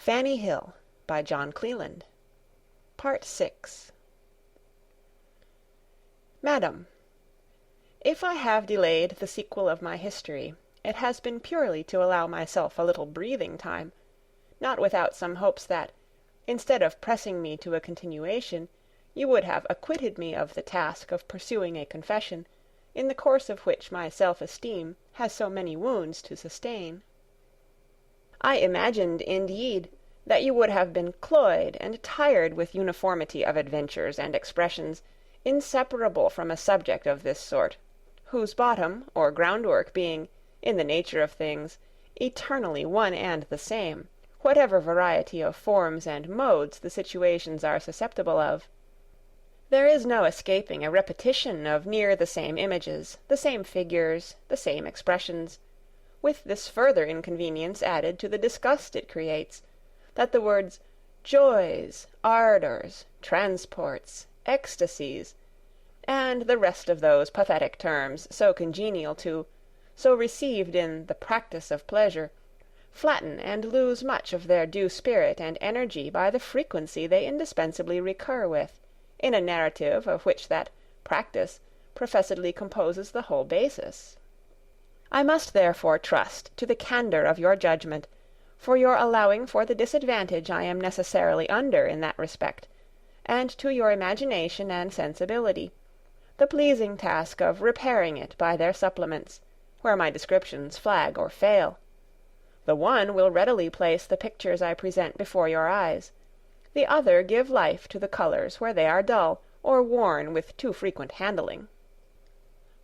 Fanny Hill, by Jhon Cleland. Part 6. Madam, if I have delayed the sequel of my history, it has been purely to allow myself a little breathing time, not without some hopes that, instead of pressing me to a continuation, you would have acquitted me of the task of pursuing a confession, in the course of which my self-esteem has so many wounds to sustain. I imagined, indeed, that you would have been cloyed and tired with uniformity of adventures and expressions, inseparable from a subject of this sort, whose bottom or groundwork being, in the nature of things, eternally one and the same, whatever variety of forms and modes the situations are susceptible of. There is no escaping a repetition of near the same images, the same figures, the same expressions, with this further inconvenience added to the disgust it creates, that the words joys, ardours, transports, ecstasies, and the rest of those pathetic terms so congenial to, so received in the practice of pleasure, flatten and lose much of their due spirit and energy by the frequency they indispensably recur with, in a narrative of which that practice professedly composes the whole basis. I must therefore trust to the candour of your judgment, for your allowing for the disadvantage I am necessarily under in that respect, and to your imagination and sensibility, the pleasing task of repairing it by their supplements, where my descriptions flag or fail. The one will readily place the pictures I present before your eyes, the other give life to the colours where they are dull, or worn with too frequent handling.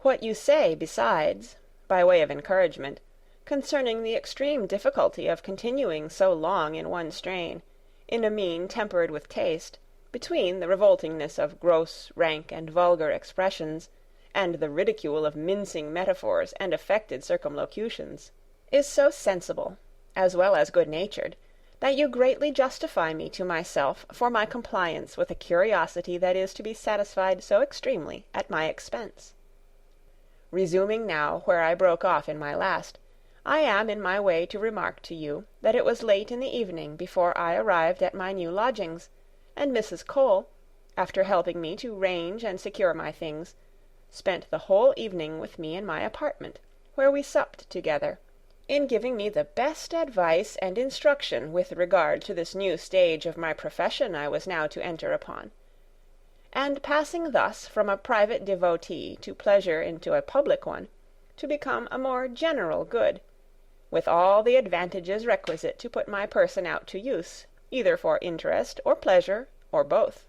What you say, besides, by way of encouragement, concerning the extreme difficulty of continuing so long in one strain, in a mean tempered with taste, between the revoltingness of gross, rank, and vulgar expressions, and the ridicule of mincing metaphors and affected circumlocutions, is so sensible, as well as good-natured, that you greatly justify me to myself for my compliance with a curiosity that is to be satisfied so extremely at my expense. Resuming now where I broke off in my last, I am in my way to remark to you that it was late in the evening before I arrived at my new lodgings, and Mrs. Cole, after helping me to range and secure my things, spent the whole evening with me in my apartment, where we supped together, in giving me the best advice and instruction with regard to this new stage of my profession I was now to enter upon. And passing thus from a private devotee to pleasure into a public one, to become a more general good, with all the advantages requisite to put my person out to use, either for interest or pleasure, or both.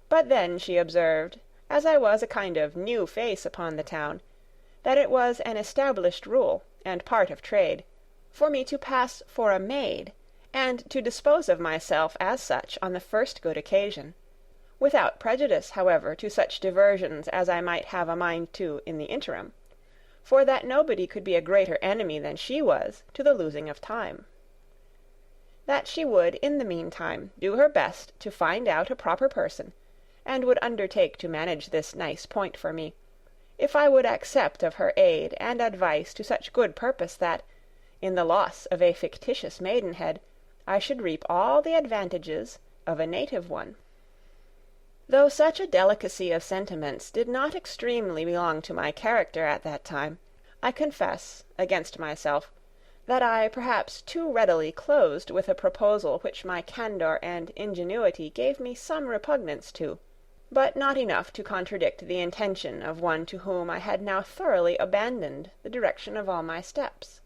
But then she observed, as I was a kind of new face upon the town, that it was an established rule, and part of trade, for me to pass for a maid, and to dispose of myself as such on the first good occasion, without prejudice, however, to such diversions as I might have a mind to in the interim, for that nobody could be a greater enemy than she was to the losing of time. That she would, in the meantime, do her best to find out a proper person, and would undertake to manage this nice point for me, if I would accept of her aid and advice to such good purpose that, in the loss of a fictitious maidenhead, I should reap all the advantages of a native one. Though such a delicacy of sentiments did not extremely belong to my character at that time, I confess, against myself, that I perhaps too readily closed with a proposal which my candour and ingenuity gave me some repugnance to, but not enough to contradict the intention of one to whom I had now thoroughly abandoned the direction of all my steps.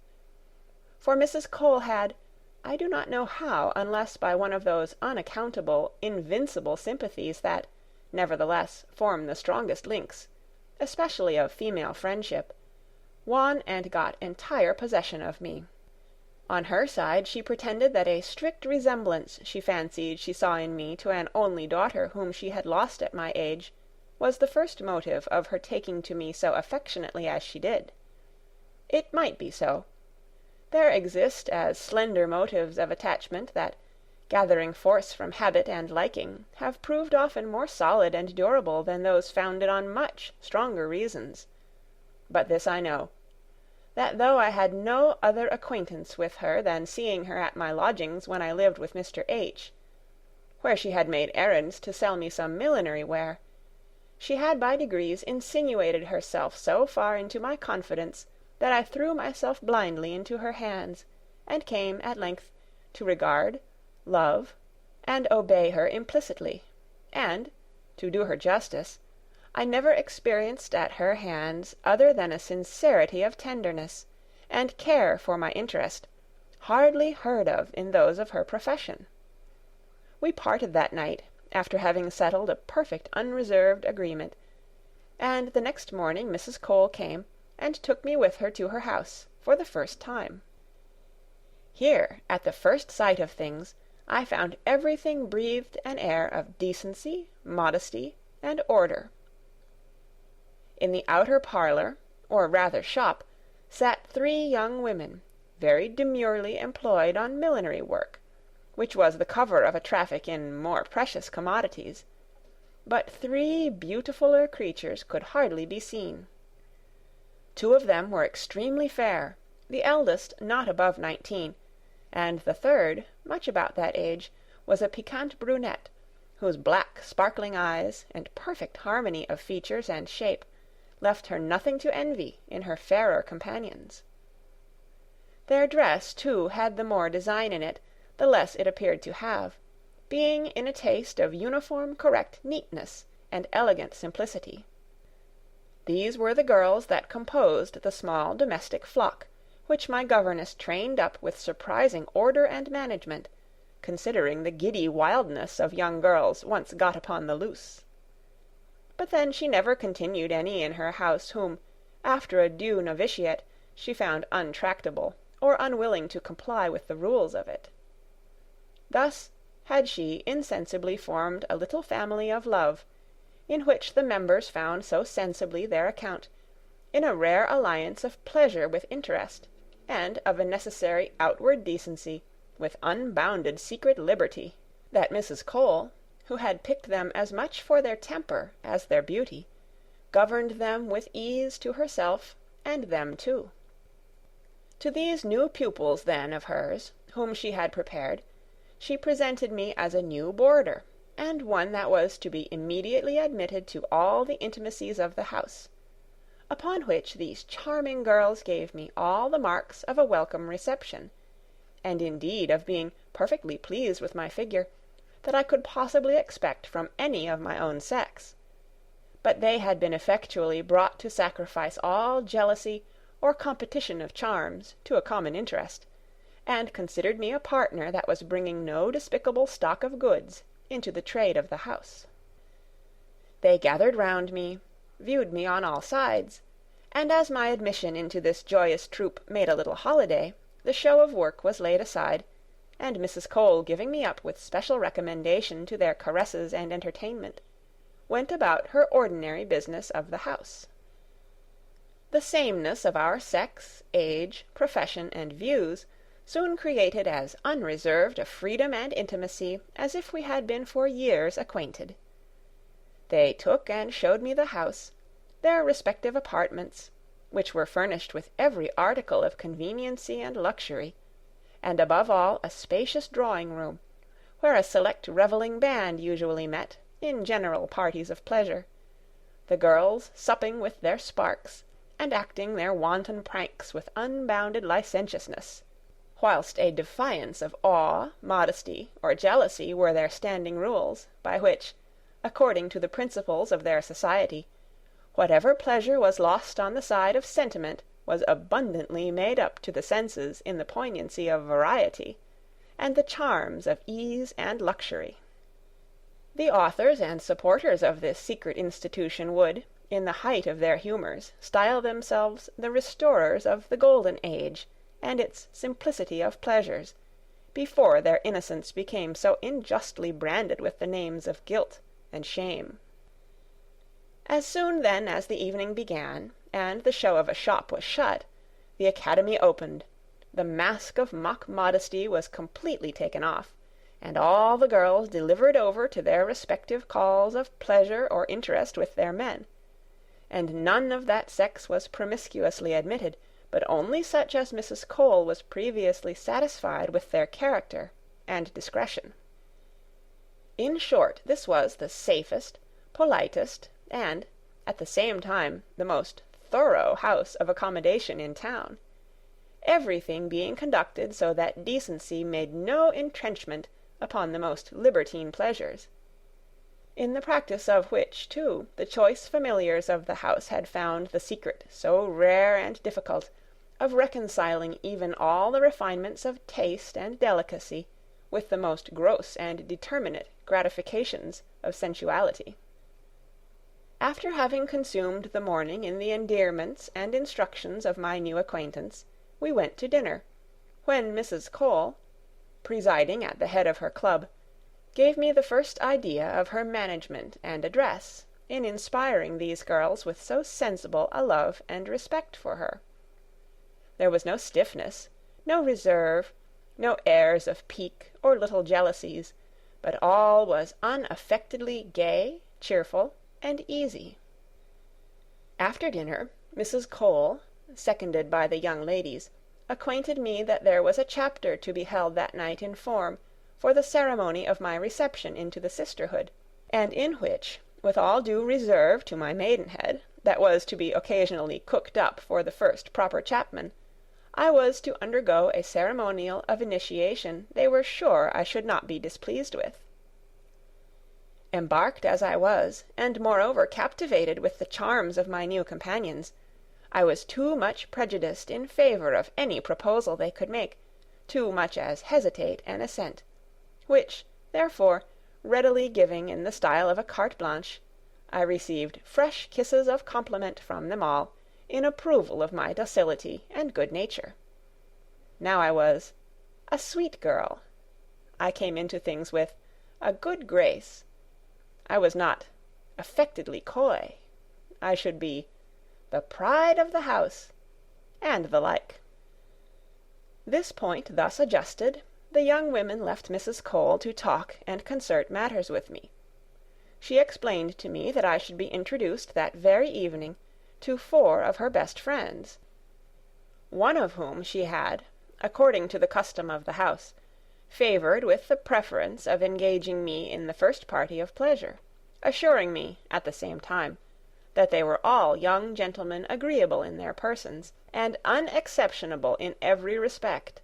For Mrs. Cole had, I do not know how, unless by one of those unaccountable, invincible sympathies that, nevertheless, form the strongest links, especially of female friendship, won and got entire possession of me. On her side she pretended that a strict resemblance she fancied she saw in me to an only daughter whom she had lost at my age, was the first motive of her taking to me so affectionately as she did. It might be so. There exist as slender motives of attachment that, gathering force from habit and liking, have proved often more solid and durable than those founded on much stronger reasons. But this I know, that though I had no other acquaintance with her than seeing her at my lodgings when I lived with Mr. H., where she had made errands to sell me some millinery ware, she had by degrees insinuated herself so far into my confidence that I threw myself blindly into her hands, and came at length to regard, love, and obey her implicitly, and, to do her justice, I never experienced at her hands other than a sincerity of tenderness, and care for my interest, hardly heard of in those of her profession. We parted that night, after having settled a perfect unreserved agreement, and the next morning Mrs. Cole came and took me with her to her house for the first time. Here, at the first sight of things, I found everything breathed an air of decency, modesty, and order. In the outer parlour, or rather shop, sat 3 young women, very demurely employed on millinery work, which was the cover of a traffic in more precious commodities, but 3 beautifuller creatures could hardly be seen. 2 of them were extremely fair, the eldest not above 19, and the third, much about that age, was a piquant brunette, whose black sparkling eyes and perfect harmony of features and shape left her nothing to envy in her fairer companions. Their dress, too, had the more design in it, the less it appeared to have, being in a taste of uniform correct neatness and elegant simplicity. These were the girls that composed the small domestic flock, which my governess trained up with surprising order and management, considering the giddy wildness of young girls once got upon the loose. But then she never continued any in her house whom, after a due novitiate, she found untractable, or unwilling to comply with the rules of it. Thus had she insensibly formed a little family of love, in which the members found so sensibly their account, in a rare alliance of pleasure with interest, and of a necessary outward decency with unbounded secret liberty, that Mrs. Cole, who had picked them as much for their temper as their beauty, governed them with ease to herself and them too. To these new pupils, then, of hers, whom she had prepared, she presented me as a new boarder, and one that was to be immediately admitted to all the intimacies of the house, upon which these charming girls gave me all the marks of a welcome reception, and indeed of being perfectly pleased with my figure, that I could possibly expect from any of my own sex. But they had been effectually brought to sacrifice all jealousy or competition of charms to a common interest, and considered me a partner that was bringing no despicable stock of goods into the trade of the house. They gathered round me, viewed me on all sides, and as my admission into this joyous troop made a little holiday, the show of work was laid aside, and Mrs. Cole, giving me up with special recommendation to their caresses and entertainment, went about her ordinary business of the house. The sameness of our sex, age, profession, and views soon created as unreserved a freedom and intimacy as if we had been for years acquainted. They took and showed me the house, their respective apartments, which were furnished with every article of conveniency and luxury, and above all a spacious drawing-room, where a select revelling band usually met, in general parties of pleasure, the girls supping with their sparks, and acting their wanton pranks with unbounded licentiousness, whilst a defiance of awe, modesty, or jealousy were their standing rules, by which, according to the principles of their society, whatever pleasure was lost on the side of sentiment was abundantly made up to the senses in the poignancy of variety, and the charms of ease and luxury. The authors and supporters of this secret institution would, in the height of their humours, style themselves the restorers of the golden age and its simplicity of pleasures, before their innocence became so unjustly branded with the names of guilt and shame. As soon then as the evening began, and the show of a shop was shut, the academy opened, the mask of mock modesty was completely taken off, and all the girls delivered over to their respective calls of pleasure or interest with their men, and none of that sex was promiscuously admitted, but only such as Mrs. Cole was previously satisfied with their character and discretion. In short, this was the safest, politest, and, at the same time, the most thorough house of accommodation in town, everything being conducted so that decency made no entrenchment upon the most libertine pleasures, in the practice of which, too, the choice familiars of the house had found the secret so rare and difficult of reconciling even all the refinements of taste and delicacy with the most gross and determinate gratifications of sensuality. After having consumed the morning in the endearments and instructions of my new acquaintance, we went to dinner, when Mrs. Cole, presiding at the head of her club, gave me the first idea of her management and address in inspiring these girls with so sensible a love and respect for her. There was no stiffness, no reserve, no airs of pique or little jealousies, but all was unaffectedly gay, cheerful, and easy. After dinner, Mrs. Cole, seconded by the young ladies, acquainted me that there was a chapter to be held that night in form for the ceremony of my reception into the sisterhood, and in which, with all due reserve to my maidenhead, that was to be occasionally cooked up for the first proper chapman, I was to undergo a ceremonial of initiation they were sure I should not be displeased with. Embarked as I was, and moreover captivated with the charms of my new companions, I was too much prejudiced in favour of any proposal they could make, too much as hesitate an assent, which, therefore, readily giving in the style of a carte blanche, I received fresh kisses of compliment from them all, in approval of my docility and good nature. Now I was a sweet girl. I came into things with a good grace. I was not affectedly coy. I should be the pride of the house, and the like. This point thus adjusted, the young women left Mrs. Cole to talk and concert matters with me. She explained to me that I should be introduced that very evening to 4 of her best friends, one of whom she had, according to the custom of the house, favoured with the preference of engaging me in the first party of pleasure, assuring me, at the same time, that they were all young gentlemen agreeable in their persons, and unexceptionable in every respect,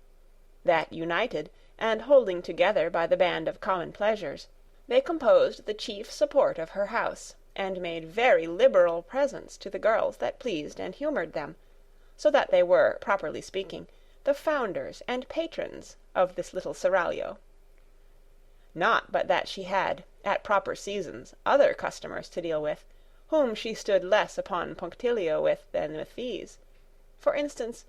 that united, and holding together by the band of common pleasures, they composed the chief support of her house, and made very liberal presents to the girls that pleased and humoured them, so that they were, properly speaking, the founders and patrons of this little seraglio. Not but that she had, at proper seasons, other customers to deal with, whom she stood less upon punctilio with than with these. For instance,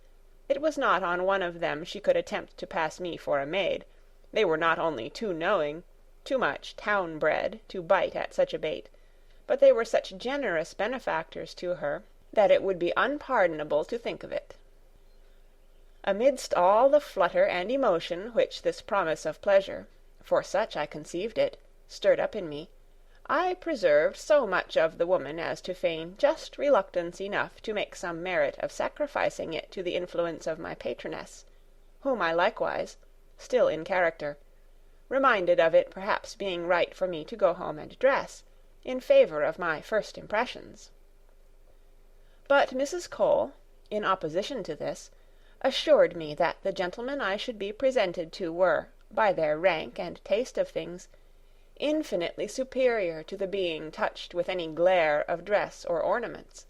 it was not on one of them she could attempt to pass me for a maid. They were not only too knowing, too much town-bred, to bite at such a bait, but they were such generous benefactors to her that it would be unpardonable to think of it. Amidst all the flutter and emotion which this promise of pleasure, for such I conceived it, stirred up in me, I preserved so much of the woman as to feign just reluctance enough to make some merit of sacrificing it to the influence of my patroness, whom I likewise, still in character, reminded of it perhaps being right for me to go home and dress, in favour of my first impressions. But Mrs. Cole, in opposition to this, assured me that the gentlemen I should be presented to were, by their rank and taste of things, infinitely superior to the being touched with any glare of dress or ornaments,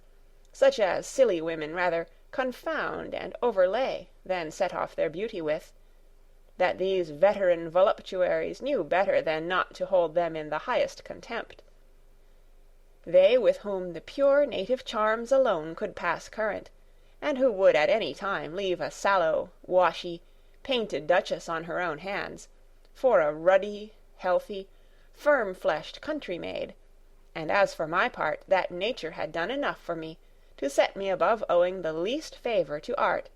such as silly women rather confound and overlay than set off their beauty with, that these veteran voluptuaries knew better than not to hold them in the highest contempt. They with whom the pure native charms alone could pass current, and who would at any time leave a sallow, washy, painted duchess on her own hands, for a ruddy, healthy, firm-fleshed country maid, and as for my part, that nature had done enough for me to set me above owing the least favour to art,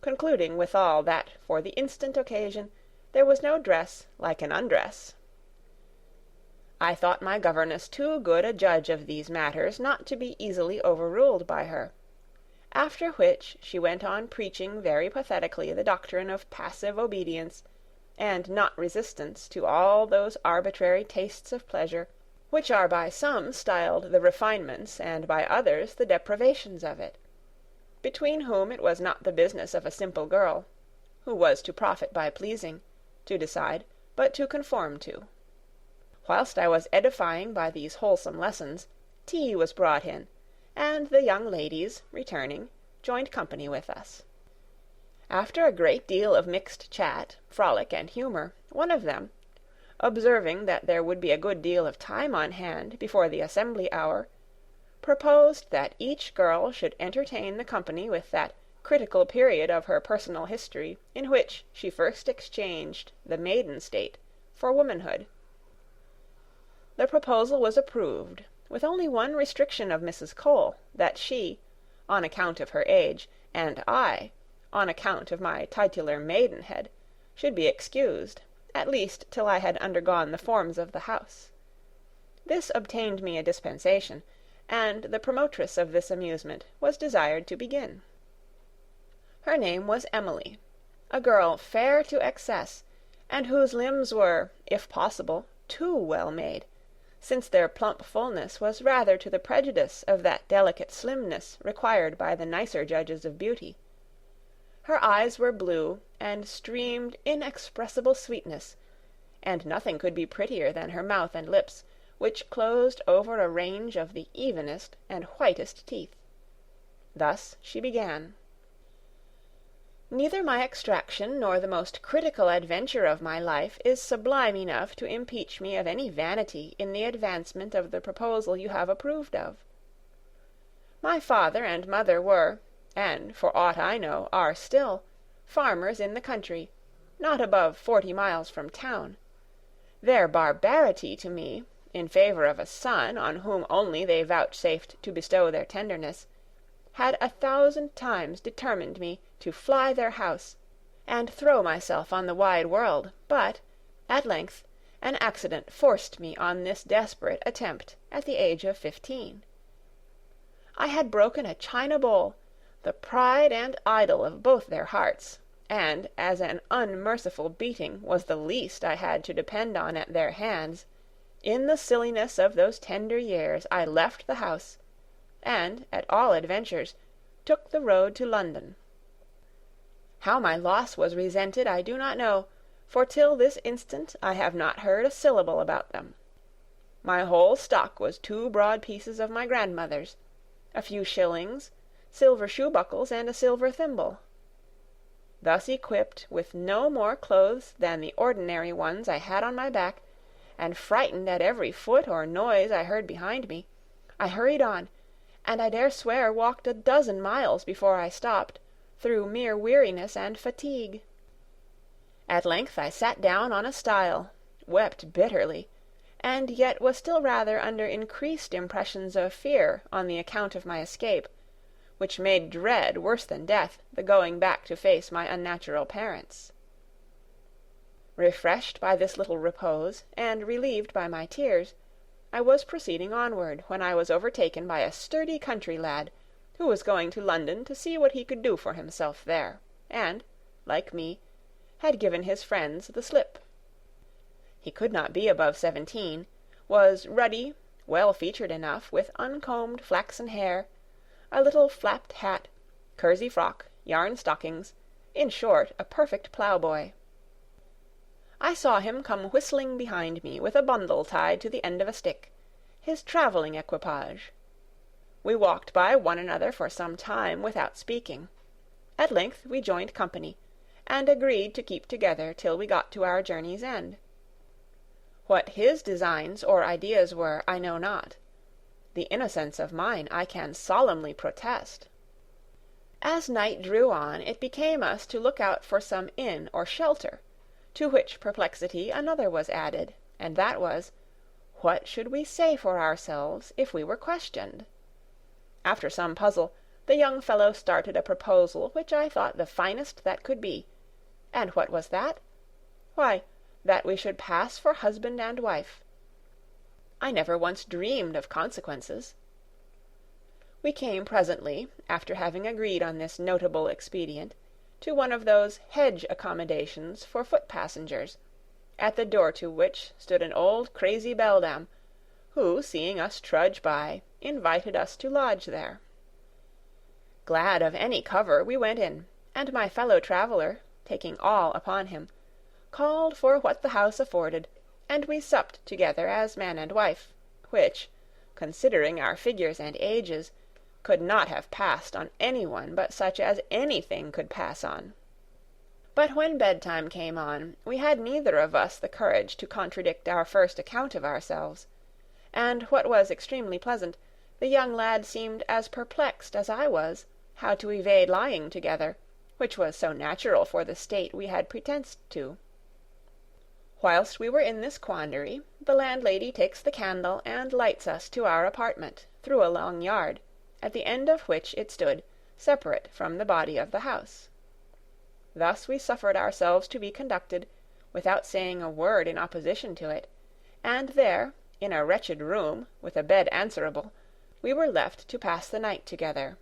concluding withal that for the instant occasion there was no dress like an undress. I thought my governess too good a judge of these matters not to be easily overruled by her, after which she went on preaching very pathetically the doctrine of passive obedience and not resistance to all those arbitrary tastes of pleasure which are by some styled the refinements and by others the deprivations of it, between whom it was not the business of a simple girl, who was to profit by pleasing, to decide, but to conform to. Whilst I was edifying by these wholesome lessons, tea was brought in, and the young ladies, returning, joined company with us. After a great deal of mixed chat, frolic, and humour, one of them, observing that there would be a good deal of time on hand before the assembly hour, proposed that each girl should entertain the company with that critical period of her personal history in which she first exchanged the maiden state for womanhood. The proposal was approved, with only one restriction of Mrs. Cole, that she, on account of her age, and I, on account of my titular maidenhead, should be excused, at least till I had undergone the forms of the house. This obtained me a dispensation, and the promotress of this amusement was desired to begin. Her name was Emily, a girl fair to excess, and whose limbs were, if possible, too well made, since their plump fullness was rather to the prejudice of that delicate slimness required by the nicer judges of beauty. Her eyes were blue, and streamed inexpressible sweetness, and nothing could be prettier than her mouth and lips, which closed over a range of the evenest and whitest teeth. Thus she began. Neither my extraction nor the most critical adventure of my life is sublime enough to impeach me of any vanity in the advancement of the proposal you have approved of. My father and mother were, and, for aught I know, are still, farmers in the country, not above 40 miles from town. Their barbarity to me, in favour of a son on whom only they vouchsafed to bestow their tenderness, had 1,000 times determined me to fly their house, and throw myself on the wide world, but, at length, an accident forced me on this desperate attempt at the age of 15. I had broken a china bowl, the pride and idol of both their hearts, and as an unmerciful beating was the least I had to depend on at their hands, in the silliness of those tender years I left the house, and, at all adventures, took the road to London. How my loss was resented I do not know, for till this instant I have not heard a syllable about them. My whole stock was 2 broad pieces of my grandmother's, a few shillings, silver shoe-buckles, and a silver thimble. Thus equipped, with no more clothes than the ordinary ones I had on my back, and frightened at every foot or noise I heard behind me, I hurried on, and I dare swear walked 12 miles before I stopped, through mere weariness and fatigue. At length I sat down on a stile, wept bitterly, and yet was still rather under increased impressions of fear on the account of my escape, which made dread worse than death the going back to face my unnatural parents. Refreshed by this little repose, and relieved by my tears, I was proceeding onward, when I was overtaken by a sturdy country lad, who was going to London to see what he could do for himself there, and, like me, had given his friends the slip. He could not be above 17, was ruddy, well-featured enough, with uncombed flaxen hair, a little flapped hat, kersey frock, yarn stockings, in short, a perfect ploughboy. I saw him come whistling behind me, with a bundle tied to the end of a stick, his travelling equipage. We walked by one another for some time without speaking. At length we joined company, and agreed to keep together till we got to our journey's end. What his designs or ideas were, I know not. The innocence of mine I can solemnly protest. As night drew on, it became us to look out for some inn or shelter, to which perplexity another was added, and that was, what should we say for ourselves if we were questioned? After some puzzle, the young fellow started a proposal which I thought the finest that could be. And what was that? Why, that we should pass for husband and wife. I never once dreamed of consequences. We came presently, after having agreed on this notable expedient, to one of those hedge accommodations for foot passengers, at the door to which stood an old crazy beldam, who, seeing us trudge by, invited us to lodge there. Glad of any cover, we went in, and my fellow-traveller, taking all upon him, called for what the house afforded, and we supped together as man and wife, which, considering our figures and ages, could not have passed on any one but such as anything could pass on. But when bedtime came on, we had neither of us the courage to contradict our first account of ourselves, and what was extremely pleasant, the young lad seemed as perplexed as I was, how to evade lying together, which was so natural for the state we had pretence to. Whilst we were in this quandary, the landlady takes the candle and lights us to our apartment, through a long yard, at the end of which it stood, separate from the body of the house. Thus we suffered ourselves to be conducted, without saying a word in opposition to it, and there, in a wretched room, with a bed answerable, we were left to pass the night together,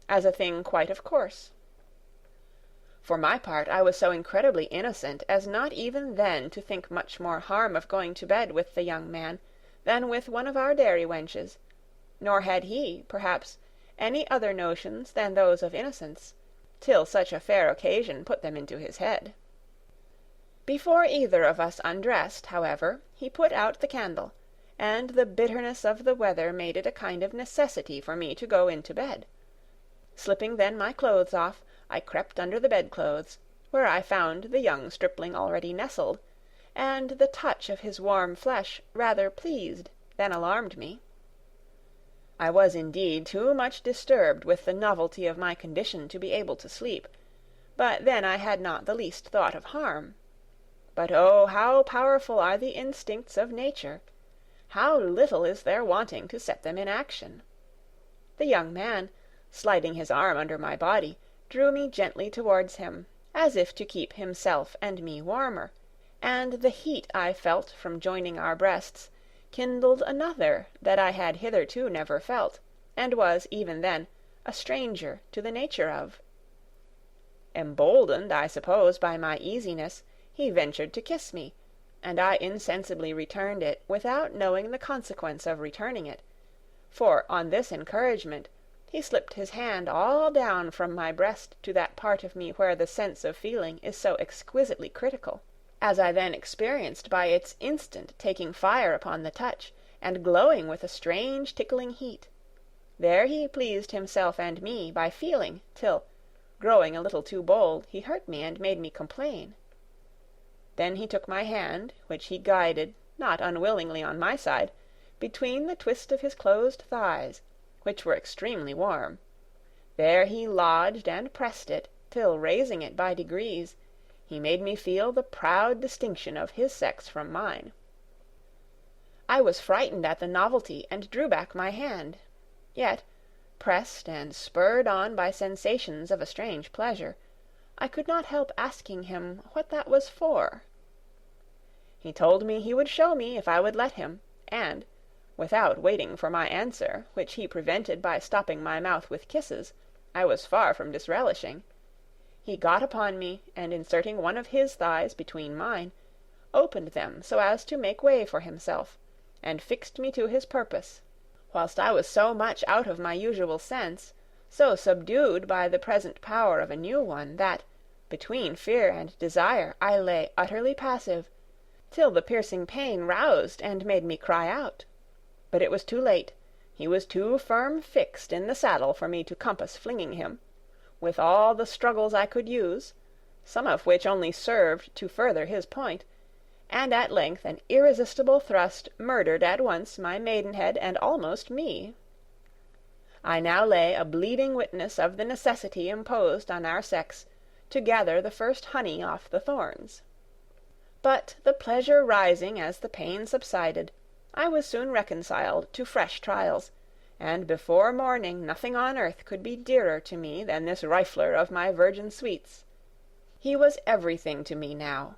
as a thing quite of course. For my part, I was so incredibly innocent as not even then to think much more harm of going to bed with the young man than with one of our dairy wenches, nor had he, perhaps, any other notions than those of innocence, till such a fair occasion put them into his head. Before either of us undressed, however, he put out the candle, and the bitterness of the weather made it a kind of necessity for me to go into bed. Slipping then my clothes off, I crept under the bedclothes, where I found the young stripling already nestled, and the touch of his warm flesh rather pleased than alarmed me. I was indeed too much disturbed with the novelty of my condition to be able to sleep, but then I had not the least thought of harm. But oh, how powerful are the instincts of nature! How little is there wanting to set them in action! The young man, sliding his arm under my body, drew me gently towards him, as if to keep himself and me warmer, and the heat I felt from joining our breasts kindled another that I had hitherto never felt, and was, even then, a stranger to the nature of. Emboldened, I suppose, by my easiness, he ventured to kiss me, and I insensibly returned it without knowing the consequence of returning it, for on this encouragement he slipped his hand all down from my breast to that part of me where the sense of feeling is so exquisitely critical, as I then experienced by its instant taking fire upon the touch, and glowing with a strange tickling heat. There he pleased himself and me by feeling, till, growing a little too bold, he hurt me and made me complain. Then he took my hand, which he guided, not unwillingly on my side, between the twist of his closed thighs, which were extremely warm. There he lodged and pressed it, till, raising it by degrees, he made me feel the proud distinction of his sex from mine. I was frightened at the novelty, and drew back my hand. Yet, pressed and spurred on by sensations of a strange pleasure, I could not help asking him what that was for. He told me he would show me if I would let him, and, without waiting for my answer, which he prevented by stopping my mouth with kisses, I was far from disrelishing, he got upon me, and inserting one of his thighs between mine, opened them so as to make way for himself, and fixed me to his purpose, whilst I was so much out of my usual sense, so subdued by the present power of a new one, that, between fear and desire, I lay utterly passive, till the piercing pain roused and made me cry out. But it was too late. He was too firm fixed in the saddle for me to compass flinging him, with all the struggles I could use, some of which only served to further his point, and at length an irresistible thrust murdered at once my maidenhead and almost me. I now lay a bleeding witness of the necessity imposed on our sex to gather the first honey off the thorns. But the pleasure rising as the pain subsided, I was soon reconciled to fresh trials, and before morning nothing on earth could be dearer to me than this rifler of my virgin sweets. He was everything to me now.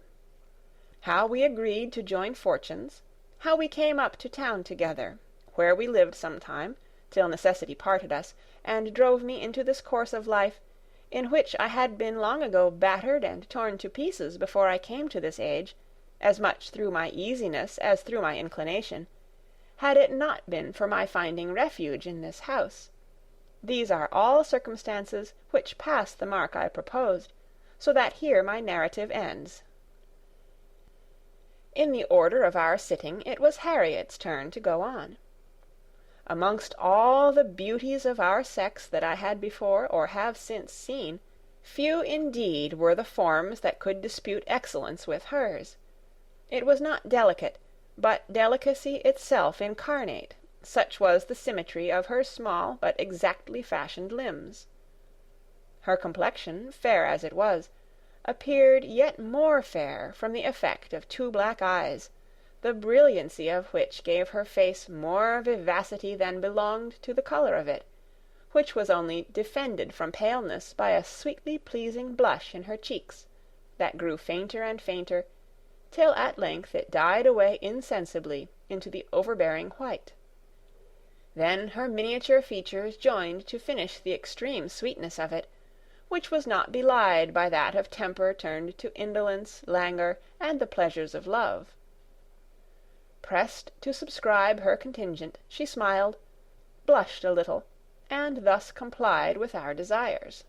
How we agreed to join fortunes, how we came up to town together, where we lived some time, till necessity parted us, and drove me into this course of life, in which I had been long ago battered and torn to pieces before I came to this age, as much through my easiness as through my inclination, had it not been for my finding refuge in this house. These are all circumstances which pass the mark I proposed, so that here my narrative ends. In the order of our sitting, it was Harriet's turn to go on. Amongst all the beauties of our sex that I had before or have since seen, few indeed were the forms that could dispute excellence with hers. It was not delicate, but delicacy itself incarnate, such was the symmetry of her small but exactly fashioned limbs. Her complexion, fair as it was, appeared yet more fair from the effect of two black eyes, the brilliancy of which gave her face more vivacity than belonged to the colour of it, which was only defended from paleness by a sweetly pleasing blush in her cheeks, that grew fainter and fainter, till at length it died away insensibly into the overbearing white. Then her miniature features joined to finish the extreme sweetness of it, which was not belied by that of temper turned to indolence, languor, and the pleasures of love. Pressed to subscribe her contingent, she smiled, blushed a little, and thus complied with our desires.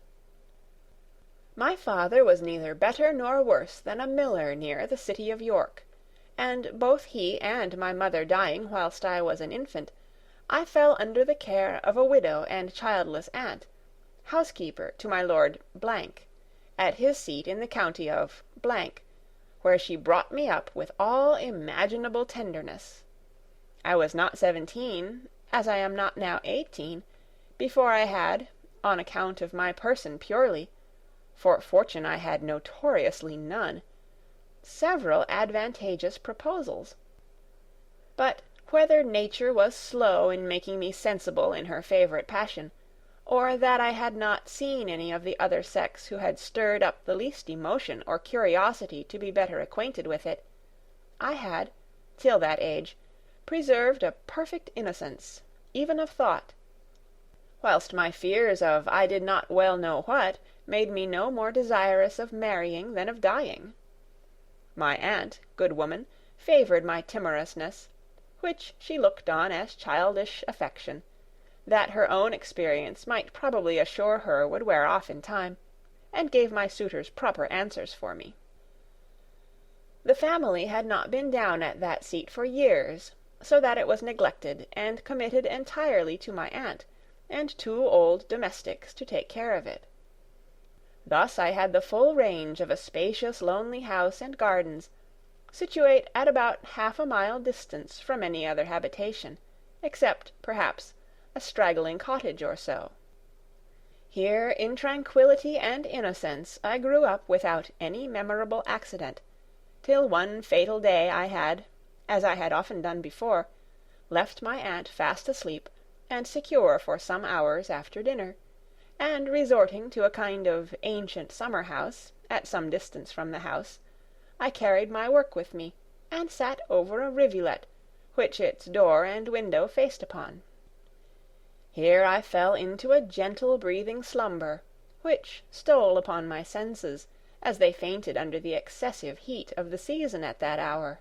My father was neither better nor worse than a miller near the city of York, and both he and my mother dying whilst I was an infant, I fell under the care of a widow and childless aunt, housekeeper to my Lord at his seat in the county of , where she brought me up with all imaginable tenderness. I was not 17, as I am not now 18, before I had, on account of my person purely, for fortune I had notoriously none, several advantageous proposals. But whether nature was slow in making me sensible in her favourite passion, or that I had not seen any of the other sex who had stirred up the least emotion or curiosity to be better acquainted with it, I had, till that age, preserved a perfect innocence, even of thought, whilst my fears of I did not well know what made me no more desirous of marrying than of dying. My aunt, good woman, favoured my timorousness, which she looked on as childish affection, that her own experience might probably assure her would wear off in time, and gave my suitors proper answers for me. The family had not been down at that seat for years, so that it was neglected and committed entirely to my aunt, and two old domestics to take care of it. Thus I had the full range of a spacious lonely house and gardens, situate at about half a mile distance from any other habitation, except, perhaps, a straggling cottage or so. Here in tranquillity and innocence I grew up without any memorable accident, till one fatal day I had, as I had often done before, left my aunt fast asleep, and secure for some hours after dinner, and resorting to a kind of ancient summer-house, at some distance from the house, I carried my work with me, and sat over a rivulet, which its door and window faced upon. Here I fell into a gentle breathing slumber, which stole upon my senses, as they fainted under the excessive heat of the season at that hour.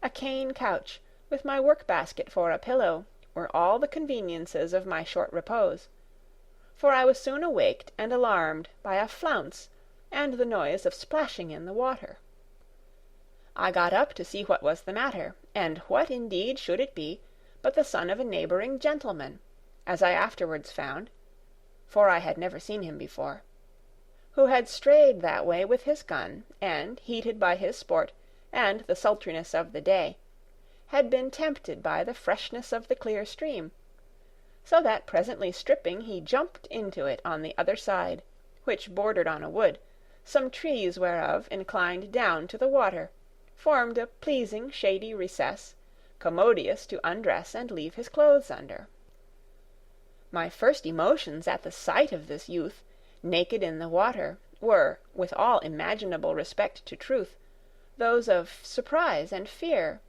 A cane couch, with my work-basket for a pillow, were all the conveniences of my short repose, for I was soon awaked and alarmed by a flounce and the noise of splashing in the water. I got up to see what was the matter, and what indeed should it be but the son of a neighbouring gentleman, as I afterwards found, for I had never seen him before, who had strayed that way with his gun, and, heated by his sport, and the sultriness of the day, had been tempted by the freshness of the clear stream, so that presently stripping he jumped into it on the other side, which bordered on a wood, some trees whereof inclined down to the water, formed a pleasing shady recess, commodious to undress and leave his clothes under. My first emotions at the sight of this youth, naked in the water, were, with all imaginable respect to truth, those of surprise and fear,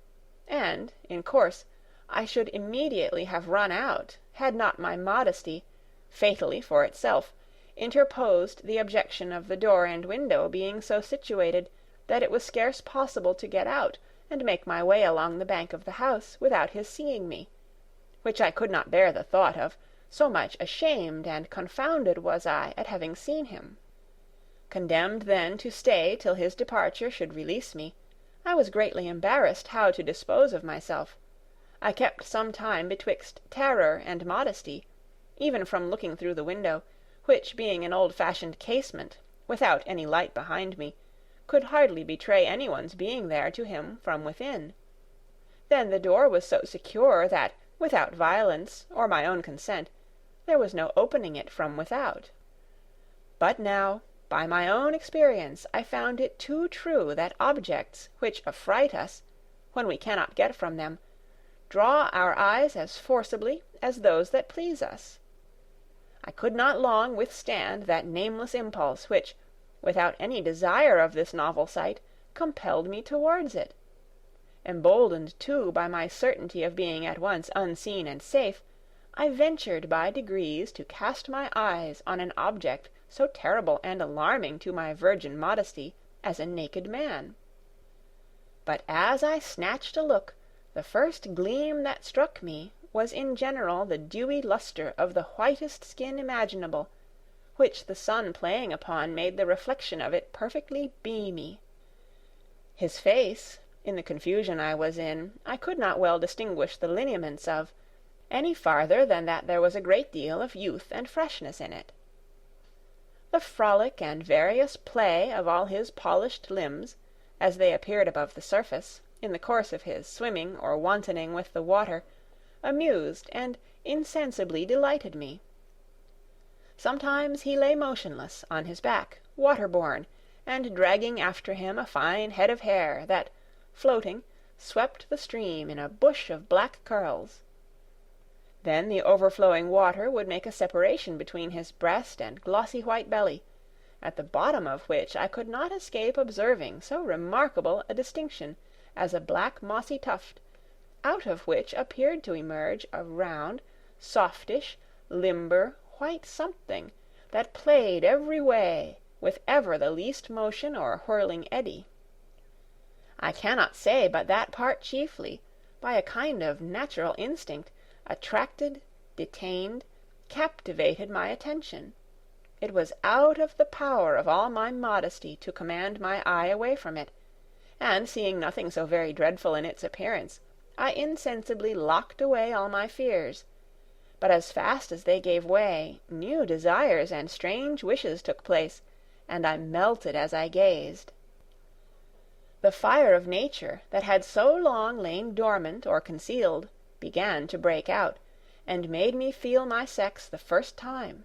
and, in course, I should immediately have run out, had not my modesty, fatally for itself, interposed the objection of the door and window being so situated that it was scarce possible to get out and make my way along the bank of the house without his seeing me, which I could not bear the thought of, so much ashamed and confounded was I at having seen him. Condemned then to stay till his departure should release me, I was greatly embarrassed how to dispose of myself. I kept some time betwixt terror and modesty, even from looking through the window, which being an old-fashioned casement, without any light behind me, could hardly betray anyone's being there to him from within. Then the door was so secure that, without violence or my own consent, there was no opening it from without. But now, by my own experience, I found it too true that objects which affright us, when we cannot get from them, draw our eyes as forcibly as those that please us. I could not long withstand that nameless impulse which, without any desire of this novel sight, compelled me towards it. Emboldened too by my certainty of being at once unseen and safe, I ventured by degrees to cast my eyes on an object so terrible and alarming to my virgin modesty as a naked man. But as I snatched a look, the first gleam that struck me was in general the dewy lustre of the whitest skin imaginable, which the sun playing upon made the reflection of it perfectly beamy. His face, in the confusion I was in, I could not well distinguish the lineaments of, any farther than that there was a great deal of youth and freshness in it. The frolic and various play of all his polished limbs, as they appeared above the surface, in the course of his swimming or wantoning with the water, amused and insensibly delighted me. Sometimes he lay motionless on his back, water-borne, and dragging after him a fine head of hair that, floating, swept the stream in a bush of black curls. Then the overflowing water would make a separation between his breast and glossy white belly, at the bottom of which I could not escape observing so remarkable a distinction as a black mossy tuft, out of which appeared to emerge a round, softish, limber, white something, that played every way with ever the least motion or whirling eddy. I cannot say but that part chiefly, by a kind of natural instinct, attracted, detained, captivated my attention. It was out of the power of all my modesty to command my eye away from it, and seeing nothing so very dreadful in its appearance, I insensibly locked away all my fears. But as fast as they gave way, new desires and strange wishes took place, and I melted as I gazed. The fire of nature, that had so long lain dormant or concealed, began to break out, and made me feel my sex the first time.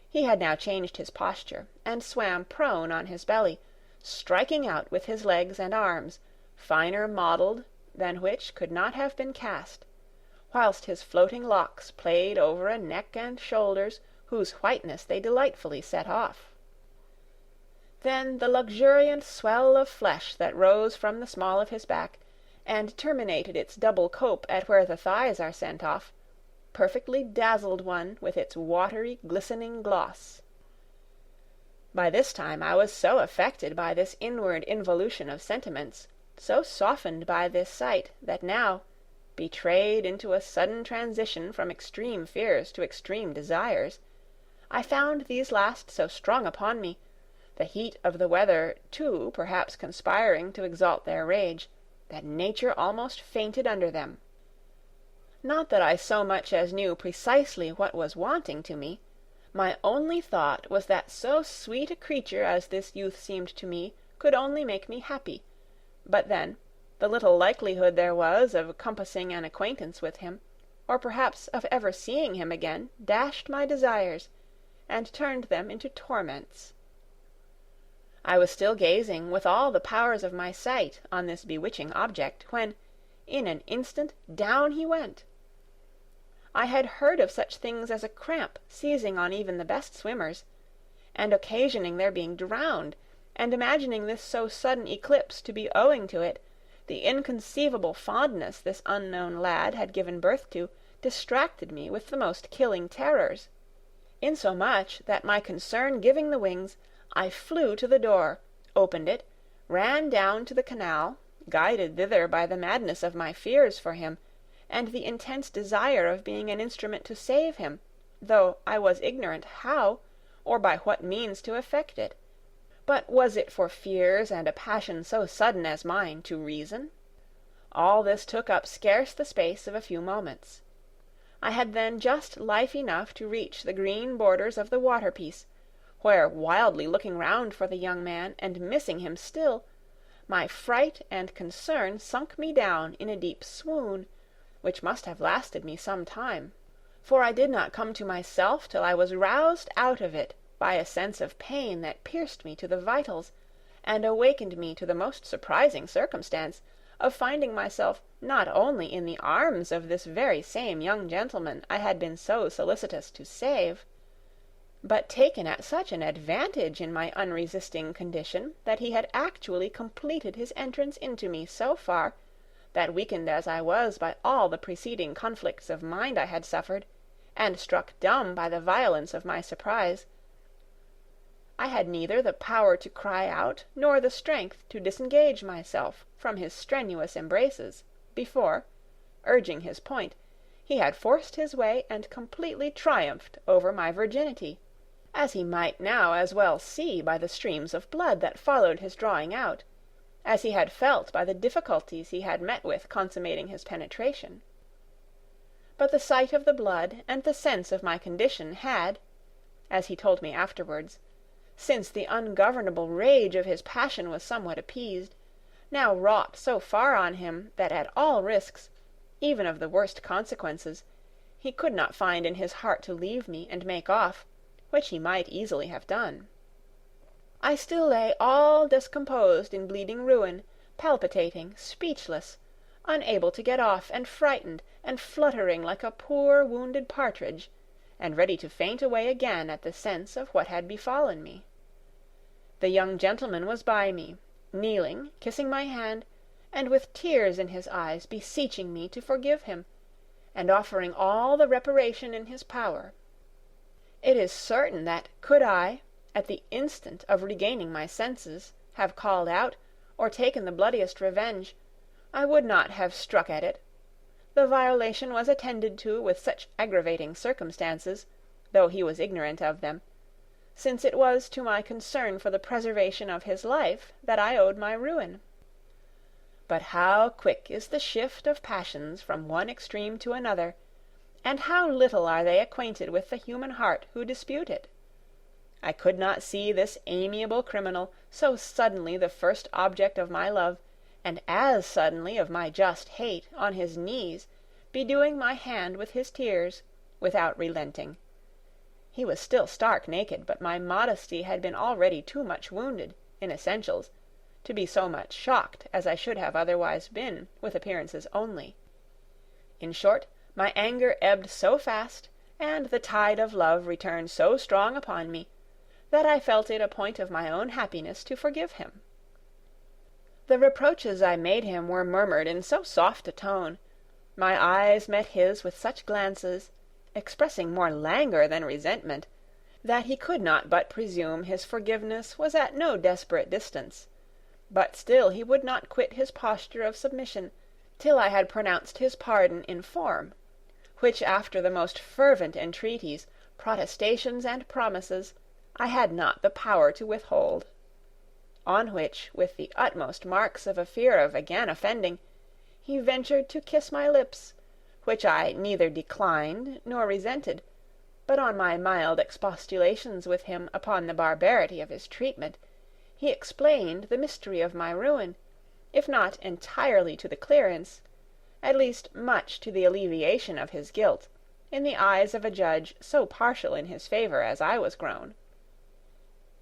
He had now changed his posture, and swam prone on his belly, striking out with his legs and arms, finer modelled than which could not have been cast, whilst his floating locks played over a neck and shoulders whose whiteness they delightfully set off. Then the luxuriant swell of flesh that rose from the small of his back, and terminated its double cope at where the thighs are sent off, perfectly dazzled one with its watery, glistening gloss. By this time I was so affected by this inward involution of sentiments, so softened by this sight, that now, betrayed into a sudden transition from extreme fears to extreme desires, I found these last so strong upon me, the heat of the weather too perhaps conspiring to exalt their rage, that nature almost fainted under them. Not that I so much as knew precisely what was wanting to me. My only thought was that so sweet a creature as this youth seemed to me could only make me happy, but then, the little likelihood there was of compassing an acquaintance with him, or perhaps of ever seeing him again, dashed my desires, and turned them into torments. I was still gazing with all the powers of my sight on this bewitching object, when, in an instant, down he went. I had heard of such things as a cramp seizing on even the best swimmers, and occasioning their being drowned, and imagining this so sudden eclipse to be owing to it, the inconceivable fondness this unknown lad had given birth to distracted me with the most killing terrors, insomuch that my concern giving the wings, I flew to the door, opened it, ran down to the canal, guided thither by the madness of my fears for him, and the intense desire of being an instrument to save him, though I was ignorant how, or by what means to effect it. But was it for fears and a passion so sudden as mine to reason? All this took up scarce the space of a few moments. I had then just life enough to reach the green borders of the water-piece, where, wildly looking round for the young man, and missing him still, my fright and concern sunk me down in a deep swoon, which must have lasted me some time, for I did not come to myself till I was roused out of it by a sense of pain that pierced me to the vitals, and awakened me to the most surprising circumstance of finding myself not only in the arms of this very same young gentleman I had been so solicitous to save, but taken at such an advantage in my unresisting condition that he had actually completed his entrance into me so far, that weakened as I was by all the preceding conflicts of mind I had suffered, and struck dumb by the violence of my surprise, I had neither the power to cry out nor the strength to disengage myself from his strenuous embraces, before, urging his point, he had forced his way and completely triumphed over my virginity, as he might now as well see by the streams of blood that followed his drawing out, as he had felt by the difficulties he had met with consummating his penetration. But the sight of the blood and the sense of my condition had, as he told me afterwards, since the ungovernable rage of his passion was somewhat appeased, now wrought so far on him that at all risks, even of the worst consequences, he could not find in his heart to leave me and make off, which he might easily have done. I still lay all discomposed in bleeding ruin, palpitating, speechless, unable to get off, and frightened, and fluttering like a poor wounded partridge, and ready to faint away again at the sense of what had befallen me. The young gentleman was by me, kneeling, kissing my hand, and with tears in his eyes beseeching me to forgive him, and offering all the reparation in his power. It is certain that could I, at the instant of regaining my senses, have called out, or taken the bloodiest revenge, I would not have struck at it. The violation was attended to with such aggravating circumstances, though he was ignorant of them, since it was to my concern for the preservation of his life that I owed my ruin. But how quick is the shift of passions from one extreme to another, and how little are they acquainted with the human heart who dispute it! I could not see this amiable criminal, so suddenly the first object of my love, and as suddenly of my just hate, on his knees, bedewing my hand with his tears, without relenting. He was still stark naked, but my modesty had been already too much wounded, in essentials, to be so much shocked as I should have otherwise been with appearances only. In short, my anger ebbed so fast, and the tide of love returned so strong upon me, that I felt it a point of my own happiness to forgive him. The reproaches I made him were murmured in so soft a tone, my eyes met his with such glances, expressing more languor than resentment, that he could not but presume his forgiveness was at no desperate distance, but still he would not quit his posture of submission, till I had pronounced his pardon in form, which after the most fervent entreaties, protestations, and promises, I had not the power to withhold. On which, with the utmost marks of a fear of again offending, he ventured to kiss my lips, which I neither declined nor resented, but on my mild expostulations with him upon the barbarity of his treatment, he explained the mystery of my ruin, if not entirely to the clearance, at least much to the alleviation of his guilt, in the eyes of a judge so partial in his favour as I was grown.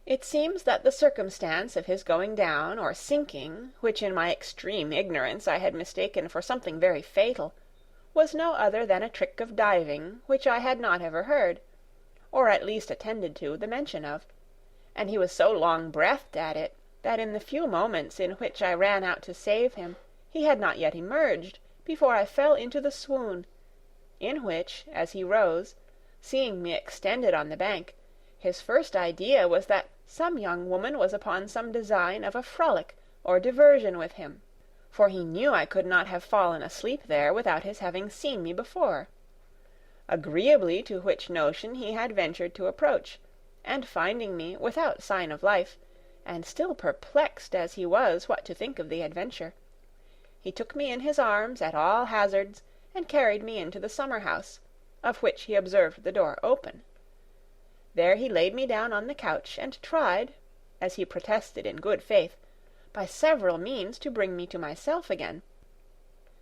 It seems that the circumstance of his going down or sinking, which in my extreme ignorance I had mistaken for something very fatal, was no other than a trick of diving which I had not ever heard, or at least attended to, the mention of, and he was so long-breathed at it, that in the few moments in which I ran out to save him, he had not yet emerged, before I fell into the swoon, in which, as he rose, seeing me extended on the bank, his first idea was that some young woman was upon some design of a frolic or diversion with him, for he knew I could not have fallen asleep there without his having seen me before; agreeably to which notion he had ventured to approach, and finding me without sign of life, and still perplexed as he was what to think of the adventure, he took me in his arms at all hazards, and carried me into the summer-house, of which he observed the door open. There he laid me down on the couch, and tried, as he protested in good faith, by several means to bring me to myself again,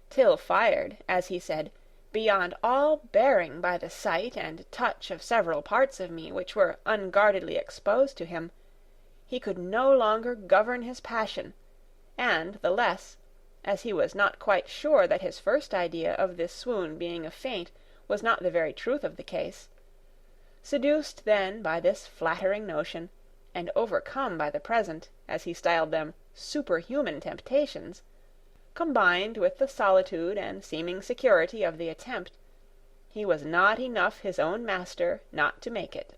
till fired, as he said, beyond all bearing by the sight and touch of several parts of me which were unguardedly exposed to him, he could no longer govern his passion, and the less, as he was not quite sure that his first idea of this swoon being a feint was not the very truth of the case. Seduced then by this flattering notion, and overcome by the present, as he styled them, superhuman temptations, combined with the solitude and seeming security of the attempt, he was not enough his own master not to make it.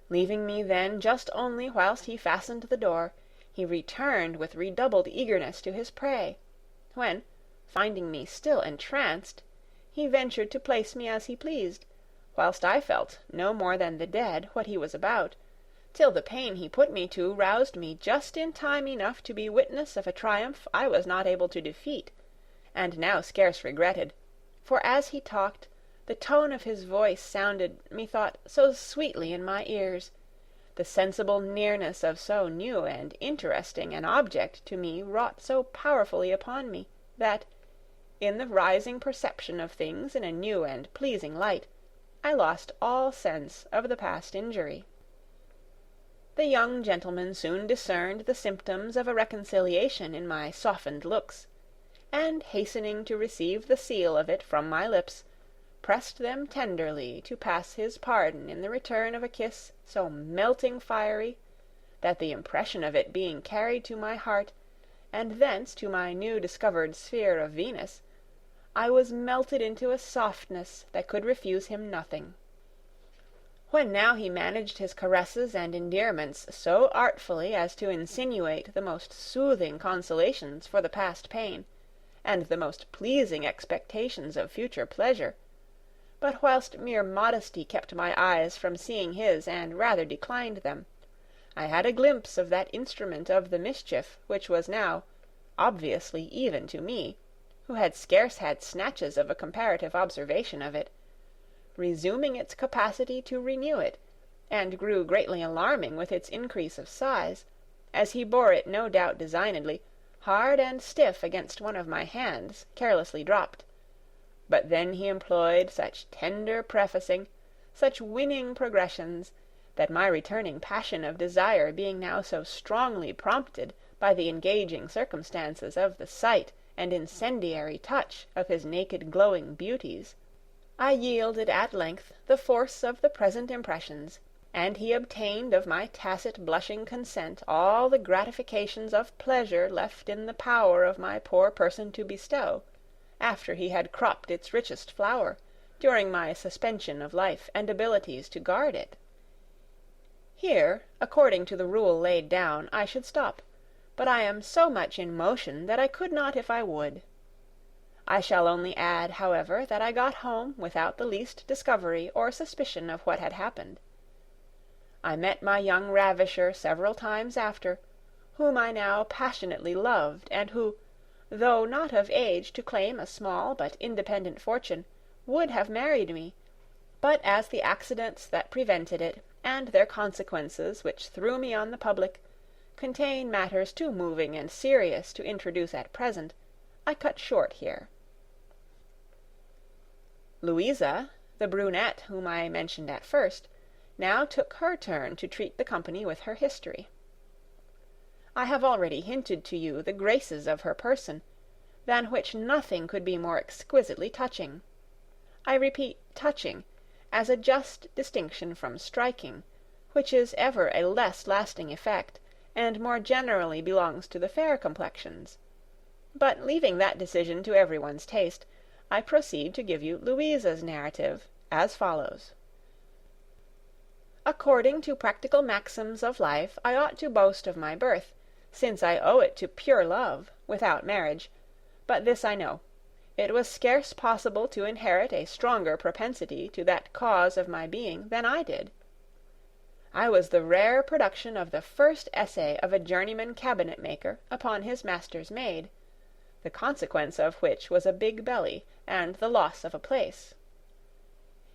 Leaving me then just only whilst he fastened the door, he returned with redoubled eagerness to his prey, when, finding me still entranced, he ventured to place me as he pleased, whilst I felt no more than the dead what he was about, till the pain he put me to roused me just in time enough to be witness of a triumph I was not able to defeat, and now scarce regretted, for as he talked, the tone of his voice sounded, methought, so sweetly in my ears, the sensible nearness of so new and interesting an object to me wrought so powerfully upon me, that, in the rising perception of things in a new and pleasing light, I lost all sense of the past injury. The young gentleman soon discerned the symptoms of a reconciliation in my softened looks, and hastening to receive the seal of it from my lips, pressed them tenderly to pass his pardon in the return of a kiss so melting fiery, that the impression of it being carried to my heart, and thence to my new discovered sphere of Venus, I was melted into a softness that could refuse him nothing. When now he managed his caresses and endearments so artfully as to insinuate the most soothing consolations for the past pain, and the most pleasing expectations of future pleasure, but whilst mere modesty kept my eyes from seeing his and rather declined them, I had a glimpse of that instrument of the mischief which was now, obviously even to me, who had scarce had snatches of a comparative observation of it, resuming its capacity to renew it, and grew greatly alarming with its increase of size, as he bore it no doubt designedly, hard and stiff against one of my hands, carelessly dropped. But then he employed such tender prefacing, such winning progressions, that my returning passion of desire being now so strongly prompted by the engaging circumstances of the sight and incendiary touch of his naked glowing beauties, I yielded at length the force of the present impressions, and he obtained of my tacit blushing consent all the gratifications of pleasure left in the power of my poor person to bestow, after he had cropped its richest flower, during my suspension of life and abilities to guard it. Here, according to the rule laid down, I should stop, but I am so much in motion that I could not if I would. I shall only add, however, that I got home without the least discovery or suspicion of what had happened. I met my young ravisher several times after, whom I now passionately loved, and who, though not of age to claim a small but independent fortune, would have married me, but as the accidents that prevented it, and their consequences which threw me on the public, contain matters too moving and serious to introduce at present, I cut short here. Louisa, the brunette whom I mentioned at first, now took her turn to treat the company with her history. I have already hinted to you the graces of her person, than which nothing could be more exquisitely touching. I repeat touching, as a just distinction from striking, which is ever a less lasting effect, and more generally belongs to the fair complexions. But leaving that decision to every one's taste, I proceed to give you Louisa's narrative, as follows. According to practical maxims of life, I ought to boast of my birth, since I owe it to pure love, without marriage. But this I know, it was scarce possible to inherit a stronger propensity to that cause of my being than I did. I was the rare production of the first essay of a journeyman cabinet-maker upon his master's maid, the consequence of which was a big belly and the loss of a place.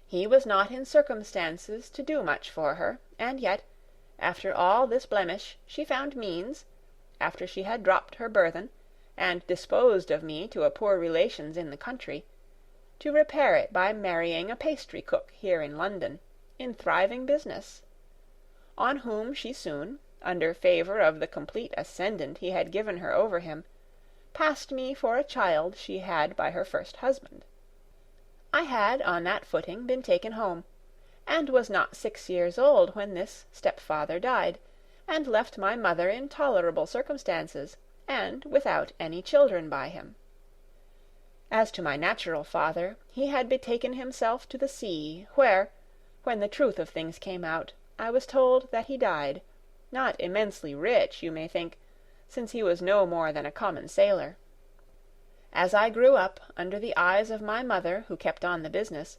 He was not in circumstances to do much for her, and yet, after all this blemish, she found means, after she had dropped her burthen, and disposed of me to a poor relation's in the country, to repair it by marrying a pastry cook here in London, in thriving business, on whom she soon, under favour of the complete ascendant he had given her over him, passed me for a child she had by her first husband. I had on that footing been taken home, and was not 6 years old when this stepfather died, and left my mother in tolerable circumstances, and without any children by him. As to my natural father, he had betaken himself to the sea, where, when the truth of things came out, I was told that he died, not immensely rich, you may think, since he was no more than a common sailor. As I grew up, under the eyes of my mother, who kept on the business,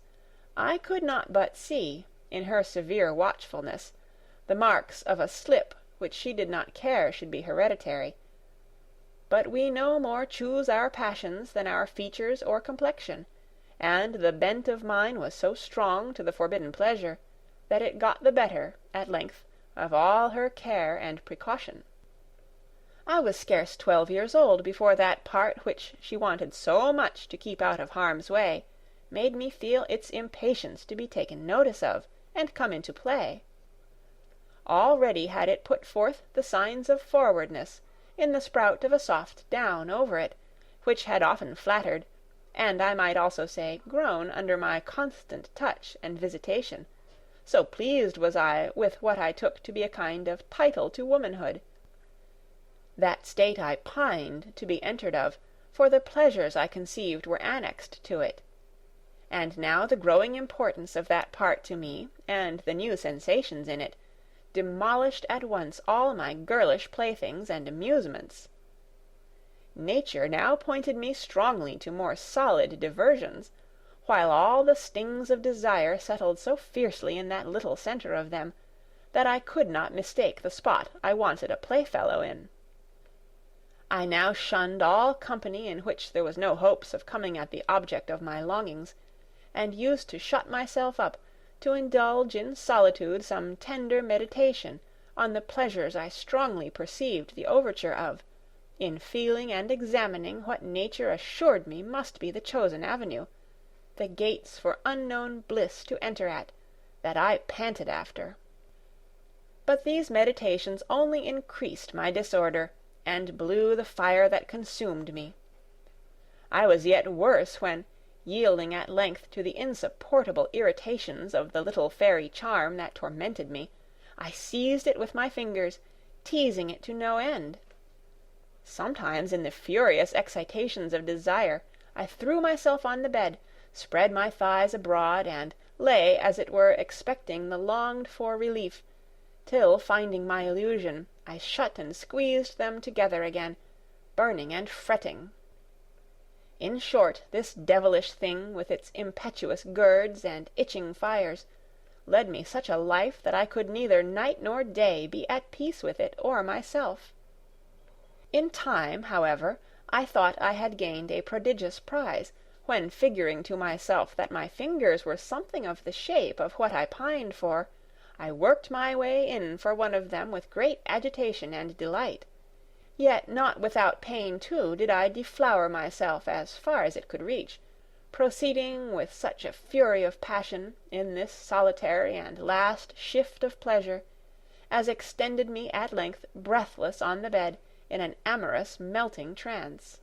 I could not but see, in her severe watchfulness, the marks of a slip which she did not care should be hereditary. But we no more choose our passions than our features or complexion, and the bent of mine was so strong to the forbidden pleasure, that it got the better, at length, of all her care and precaution. I was scarce 12 years old before that part which she wanted so much to keep out of harm's way made me feel its impatience to be taken notice of, and come into play. Already had it put forth the signs of forwardness, in the sprout of a soft down over it, which had often flattered, and I might also say grown under my constant touch and visitation, so pleased was I with what I took to be a kind of title to womanhood. That state I pined to be entered of, for the pleasures I conceived were annexed to it. And now the growing importance of that part to me, and the new sensations in it, demolished at once all my girlish playthings and amusements. Nature now pointed me strongly to more solid diversions, while all the stings of desire settled so fiercely in that little centre of them, that I could not mistake the spot I wanted a playfellow in. I now shunned all company in which there was no hopes of coming at the object of my longings, and used to shut myself up, to indulge in solitude some tender meditation on the pleasures I strongly perceived the overture of, in feeling and examining what nature assured me must be the chosen avenue, the gates for unknown bliss to enter at, that I panted after. But these meditations only increased my disorder, and blew the fire that consumed me. I was yet worse when, yielding at length to the insupportable irritations of the little fairy charm that tormented me, I seized it with my fingers, teasing it to no end. Sometimes in the furious excitations of desire I threw myself on the bed, spread my thighs abroad, and lay as it were expecting the longed-for relief, till, finding my illusion, I shut and squeezed them together again, burning and fretting. In short, this devilish thing, with its impetuous girds and itching fires, led me such a life that I could neither night nor day be at peace with it or myself. In time, however, I thought I had gained a prodigious prize, when, figuring to myself that my fingers were something of the shape of what I pined for, I worked my way in for one of them with great agitation and delight. Yet not without pain too did I deflower myself as far as it could reach, proceeding with such a fury of passion in this solitary and last shift of pleasure, as extended me at length breathless on the bed in an amorous melting trance.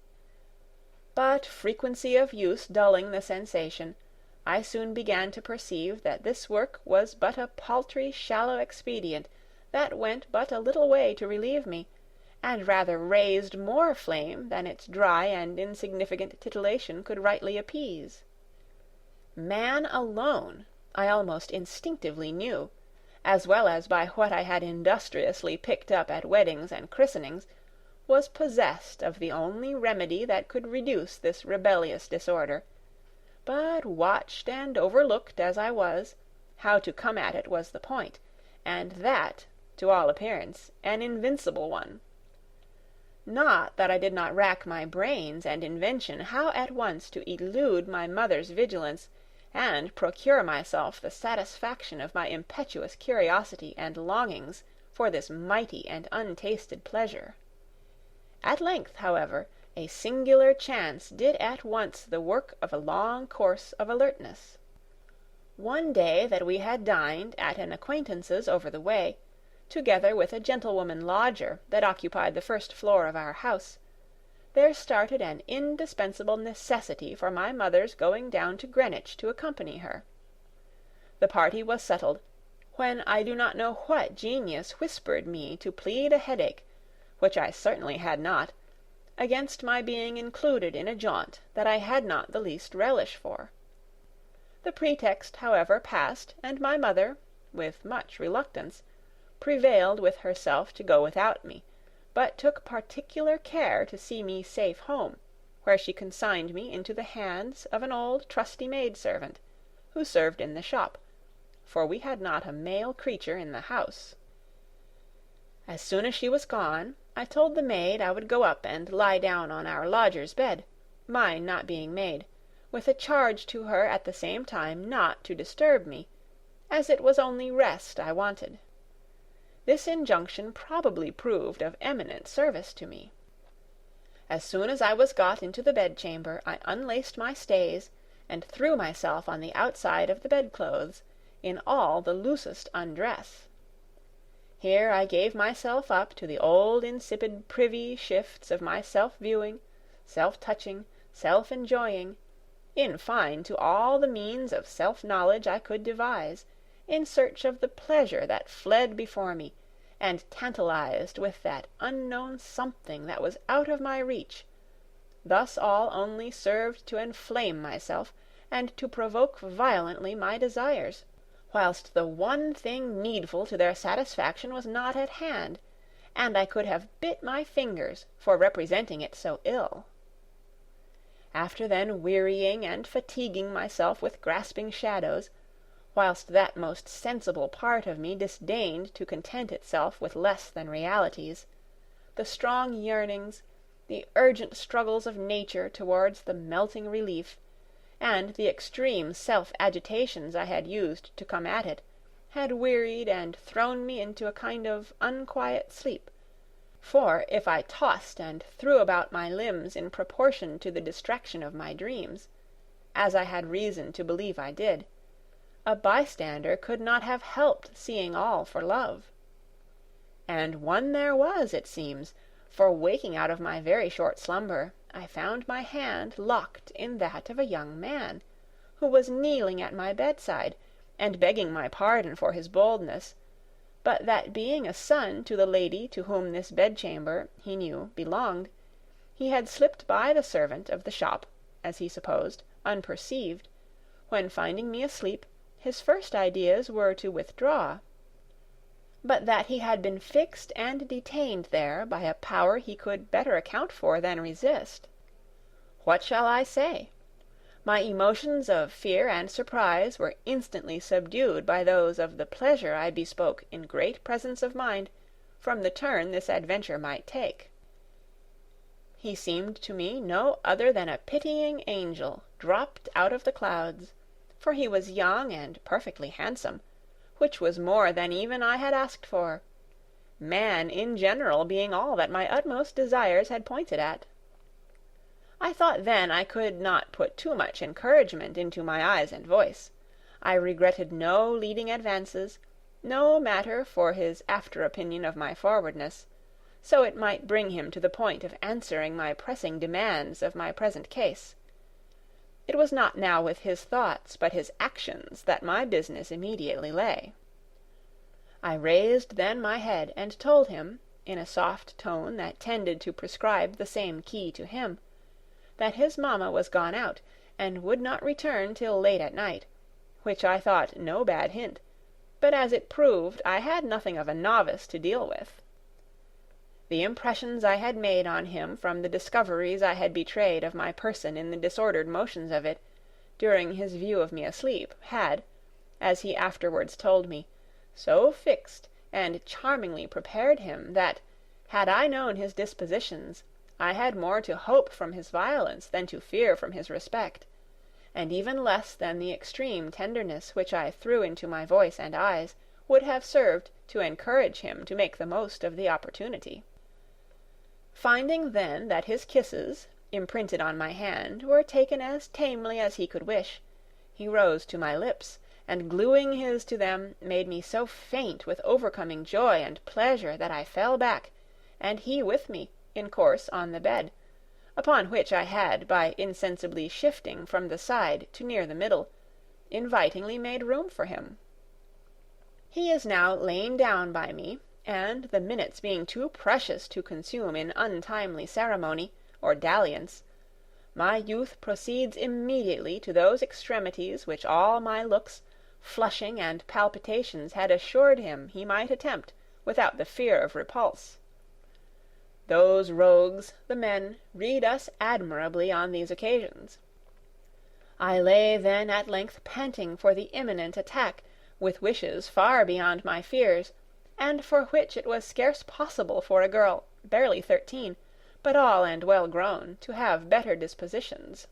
But frequency of use dulling the sensation, I soon began to perceive that this work was but a paltry shallow expedient that went but a little way to relieve me, and rather raised more flame than its dry and insignificant titillation could rightly appease. Man alone, I almost instinctively knew, as well as by what I had industriously picked up at weddings and christenings, was possessed of the only remedy that could reduce this rebellious disorder, but watched and overlooked as I was, how to come at it was the point, and that, to all appearance, an invincible one. Not that I did not rack my brains and invention how at once to elude my mother's vigilance, and procure myself the satisfaction of my impetuous curiosity and longings for this mighty and untasted pleasure. At length, however, a singular chance did at once the work of a long course of alertness. One day that we had dined at an acquaintance's over the way, together with a gentlewoman lodger that occupied the first floor of our house, there started an indispensable necessity for my mother's going down to Greenwich to accompany her. The party was settled, when I do not know what genius whispered me to plead a headache, which I certainly had not, against my being included in a jaunt that I had not the least relish for. The pretext, however, passed, and my mother, with much reluctance, prevailed with herself to go without me, but took particular care to see me safe home, where she consigned me into the hands of an old trusty maid-servant, who served in the shop, for we had not a male creature in the house. As soon as she was gone, I told the maid I would go up and lie down on our lodger's bed, mine not being made, with a charge to her at the same time not to disturb me, as it was only rest I wanted. This injunction probably proved of eminent service to me. As soon as I was got into the bedchamber, I unlaced my stays, and threw myself on the outside of the bedclothes, in all the loosest undress. Here I gave myself up to the old insipid privy shifts of my self-viewing, self-touching, self-enjoying, in fine to all the means of self-knowledge I could devise, in search of the pleasure that fled before me, and tantalized with that unknown something that was out of my reach. Thus all only served to inflame myself, and to provoke violently my desires, whilst the one thing needful to their satisfaction was not at hand, and I could have bit my fingers for representing it so ill. After then wearying and fatiguing myself with grasping shadows, whilst that most sensible part of me disdained to content itself with less than realities, the strong yearnings, the urgent struggles of nature towards the melting relief, and the extreme self-agitations I had used to come at it, had wearied and thrown me into a kind of unquiet sleep, for if I tossed and threw about my limbs in proportion to the distraction of my dreams, as I had reason to believe I did, a bystander could not have helped seeing all for love. And one there was, it seems, for waking out of my very short slumber, I found my hand locked in that of a young man, who was kneeling at my bedside, and begging my pardon for his boldness, but that being a son to the lady to whom this bedchamber, he knew, belonged, he had slipped by the servant of the shop, as he supposed, unperceived, when finding me asleep, his first ideas were to withdraw, but that he had been fixed and detained there by a power he could better account for than resist. What shall I say? My emotions of fear and surprise were instantly subdued by those of the pleasure I bespoke in great presence of mind from the turn this adventure might take. He seemed to me no other than a pitying angel dropped out of the clouds, for he was young and perfectly handsome, which was more than even I had asked for, man in general being all that my utmost desires had pointed at. I thought then I could not put too much encouragement into my eyes and voice. I regretted no leading advances, no matter for his after opinion of my forwardness, so it might bring him to the point of answering my pressing demands of my present case. It was not now with his thoughts but his actions that my business immediately lay. I raised then my head, and told him, in a soft tone that tended to prescribe the same key to him, that his mamma was gone out, and would not return till late at night, which I thought no bad hint, but as it proved I had nothing of a novice to deal with. The impressions I had made on him from the discoveries I had betrayed of my person in the disordered motions of it, during his view of me asleep, had, as he afterwards told me, so fixed and charmingly prepared him, that, had I known his dispositions, I had more to hope from his violence than to fear from his respect, and even less than the extreme tenderness which I threw into my voice and eyes would have served to encourage him to make the most of the opportunity. Finding then that his kisses, imprinted on my hand, were taken as tamely as he could wish, he rose to my lips, and gluing his to them made me so faint with overcoming joy and pleasure that I fell back, and he with me, in course on the bed, upon which I had, by insensibly shifting from the side to near the middle, invitingly made room for him. He is now lain down by me, and the minutes being too precious to consume in untimely ceremony, or dalliance, my youth proceeds immediately to those extremities which all my looks, flushing and palpitations had assured him he might attempt without the fear of repulse. Those rogues, the men, read us admirably on these occasions. I lay then at length panting for the imminent attack, with wishes far beyond my fears, and for which it was scarce possible for a girl, barely 13, but all and well grown, to have better dispositions.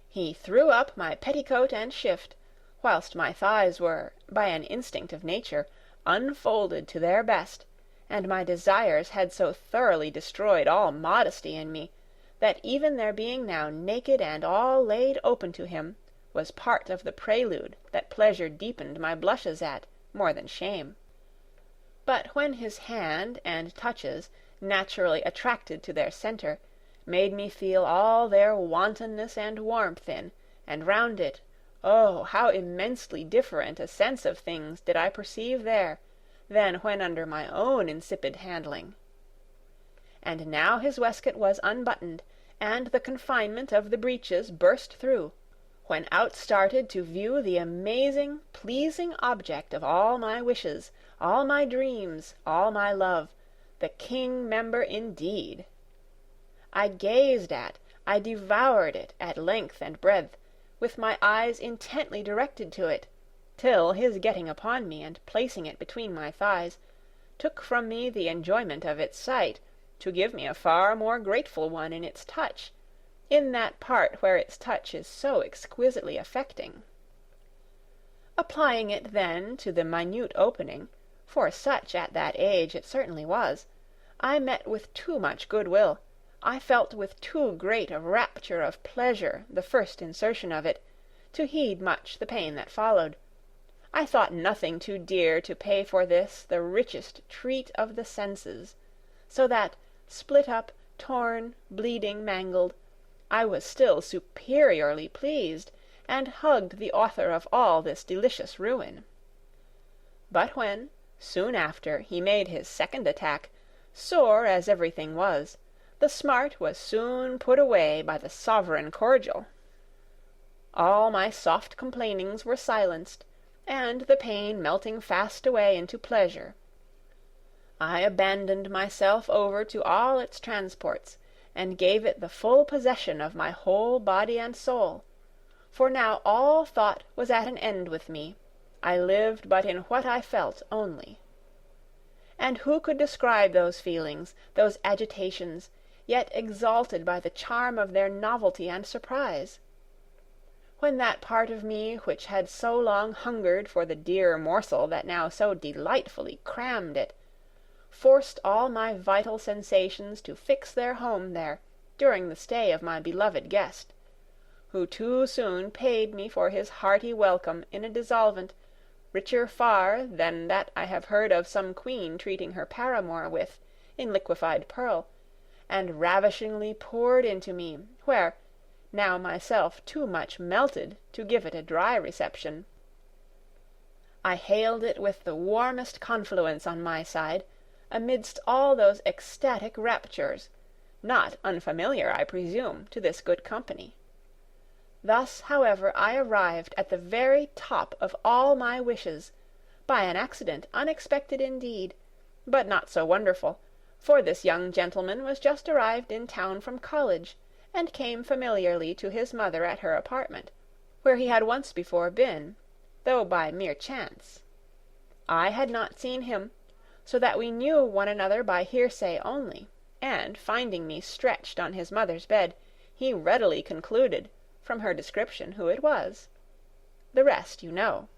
He threw up my petticoat and shift, whilst my thighs were, by an instinct of nature, unfolded to their best, and my desires had so thoroughly destroyed all modesty in me, that even their being now naked and all laid open to him was part of the prelude that pleasure deepened my blushes at, more than shame. But when his hand and touches, naturally attracted to their centre, made me feel all their wantonness and warmth in, and round it, oh, how immensely different a sense of things did I perceive there, than when under my own insipid handling. And now his waistcoat was unbuttoned, and the confinement of the breeches burst through, when out started to view the amazing, pleasing object of all my wishes, all my dreams, all my love, the king member indeed. I gazed at, I devoured it at length and breadth, with my eyes intently directed to it, till his getting upon me and placing it between my thighs took from me the enjoyment of its sight, to give me a far more grateful one in its touch, in that part where its touch is so exquisitely affecting. Applying it then to the minute opening, for such at that age it certainly was, I met with too much goodwill, I felt with too great a rapture of pleasure the first insertion of it, to heed much the pain that followed. I thought nothing too dear to pay for this the richest treat of the senses, so that, split up, torn, bleeding, mangled, I was still superiorly pleased, and hugged the author of all this delicious ruin. But when, soon after, he made his second attack, sore as everything was, the smart was soon put away by the sovereign cordial. All my soft complainings were silenced, and the pain melting fast away into pleasure. I abandoned myself over to all its transports, and gave it the full possession of my whole body and soul, for now all thought was at an end with me, I lived but in what I felt only. And who could describe those feelings, those agitations, yet exalted by the charm of their novelty and surprise? When that part of me which had so long hungered for the dear morsel that now so delightfully crammed it, forced all my vital sensations to fix their home there during the stay of my beloved guest, who too soon paid me for his hearty welcome in a dissolvent, richer far than that I have heard of some queen treating her paramour with, in liquefied pearl, and ravishingly poured into me, where, now myself too much melted to give it a dry reception, I hailed it with the warmest confluence on my side, amidst all those ecstatic raptures, not unfamiliar, I presume, to this good company. Thus, however, I arrived at the very top of all my wishes, by an accident unexpected indeed, but not so wonderful, for this young gentleman was just arrived in town from college, and came familiarly to his mother at her apartment, where he had once before been, though by mere chance. I had not seen him, so that we knew one another by hearsay only, and finding me stretched on his mother's bed, he readily concluded, from her description, who it was. The rest you know.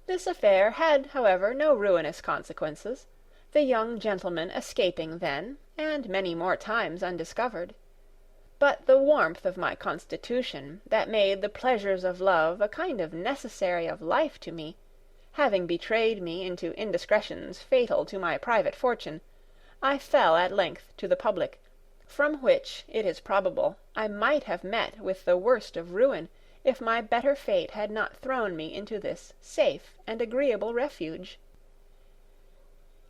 This affair had, however, no ruinous consequences, the young gentleman escaping then, and many more times undiscovered. But the warmth of my constitution, that made the pleasures of love a kind of necessary of life to me, having betrayed me into indiscretions fatal to my private fortune, I fell at length to the public, from which, it is probable, I might have met with the worst of ruin, if my better fate had not thrown me into this safe and agreeable refuge.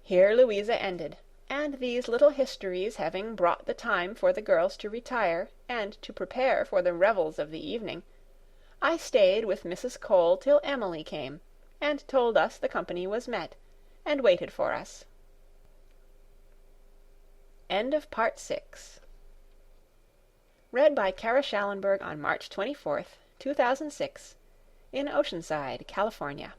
Here Louisa ended, and these little histories having brought the time for the girls to retire, and to prepare for the revels of the evening, I stayed with Mrs. Cole till Emily came, and told us the company was met, and waited for us. End of Part 6. Read by Kara Schallenberg on March 24th, 2006, in Oceanside, California.